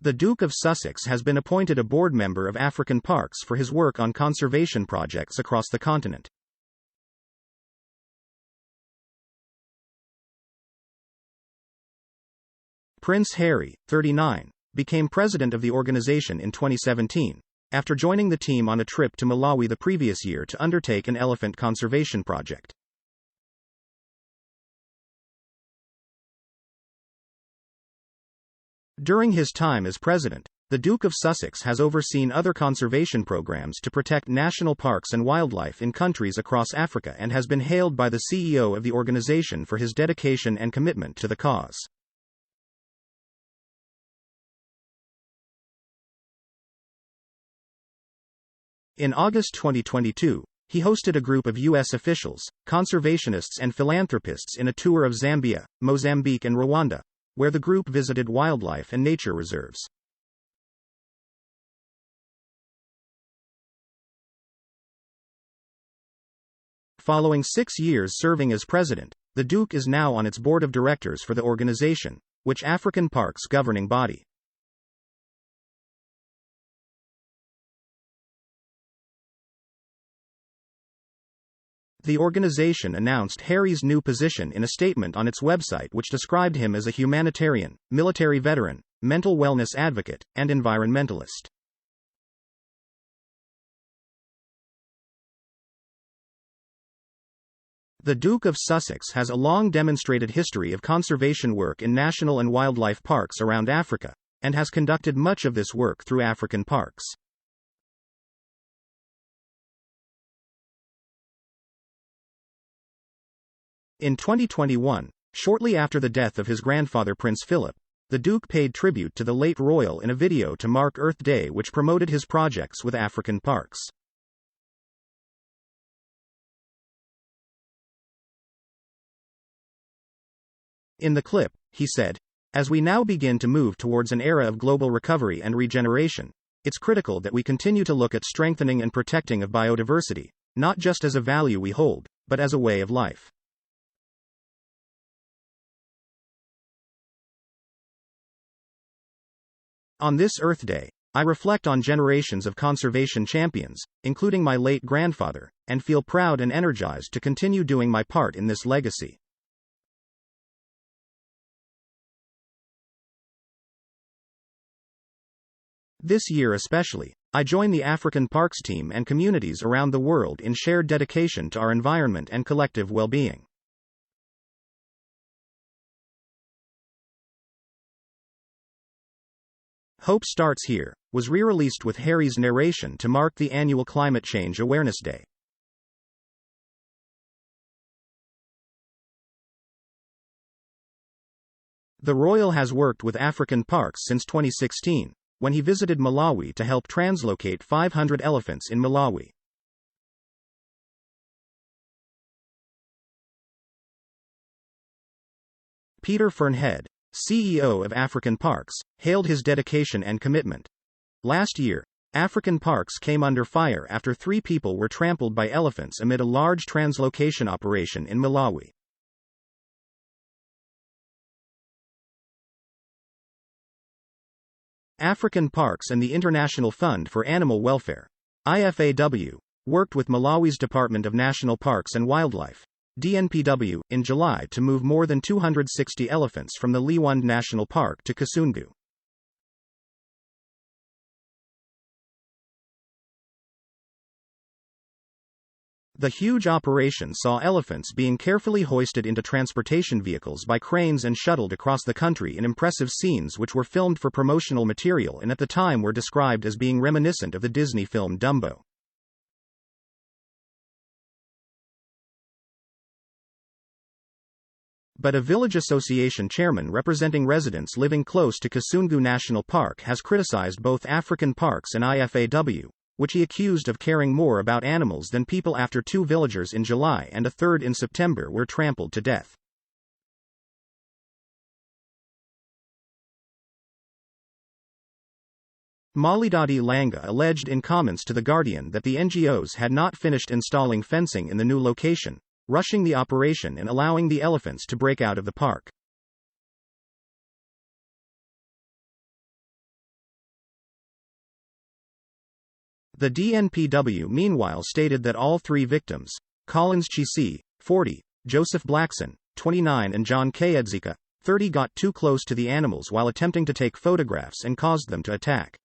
The Duke of Sussex has been appointed a board member of African Parks for his work on conservation projects across the continent. Prince Harry, 39, became president of the organization in 2017, after joining the team on a trip to Malawi the previous year to undertake an elephant conservation project. During his time as president, the Duke of Sussex has overseen other conservation programs to protect national parks and wildlife in countries across Africa and has been hailed by the CEO of the organization for his dedication and commitment to the cause. In August 2022, he hosted a group of U.S. officials, conservationists and philanthropists in a tour of Zambia, Mozambique and Rwanda, where the group visited wildlife and nature reserves. Following 6 years serving as president, the Duke is now on its board of directors for the organization, which African Parks governing body. The organization announced Harry's new position in a statement on its website, which described him as a humanitarian, military veteran, mental wellness advocate, and environmentalist. The Duke of Sussex has a long demonstrated history of conservation work in national and wildlife parks around Africa, and has conducted much of this work through African Parks. In 2021, shortly after the death of his grandfather Prince Philip, the Duke paid tribute to the late royal in a video to mark Earth Day, which promoted his projects with African Parks. In the clip, he said, "As we now begin to move towards an era of global recovery and regeneration, it's critical that we continue to look at strengthening and protecting of biodiversity, not just as a value we hold, but as a way of life." On this Earth Day, I reflect on generations of conservation champions, including my late grandfather, and feel proud and energized to continue doing my part in this legacy. This year especially, I join the African Parks team and communities around the world in shared dedication to our environment and collective well-being. Hope Starts Here was re-released with Harry's narration to mark the annual Climate Change Awareness Day. The Royal has worked with African Parks since 2016, when he visited Malawi to help translocate 500 elephants in Malawi. Peter Fernhead, CEO of African Parks, hailed his dedication and commitment. Last year, African Parks came under fire after 3 people were trampled by elephants amid a large translocation operation in Malawi. African Parks and the International Fund for Animal Welfare, IFAW, worked with Malawi's Department of National Parks and Wildlife, DNPW, in July to move more than 260 elephants from the Liwonde National Park to Kasungu. The huge operation saw elephants being carefully hoisted into transportation vehicles by cranes and shuttled across the country in impressive scenes which were filmed for promotional material and at the time were described as being reminiscent of the Disney film Dumbo. But a village association chairman representing residents living close to Kasungu National Park has criticized both African Parks and IFAW, which he accused of caring more about animals than people after 2 villagers in July and a 3rd in September were trampled to death. Malidadi Langa alleged in comments to The Guardian that the NGOs had not finished installing fencing in the new location, rushing the operation and allowing the elephants to break out of the park. The DNPW meanwhile stated that all three victims, Collins Chisi, 40, Joseph Blackson, 29 and John K. Edzika, 30 got too close to the animals while attempting to take photographs and caused them to attack.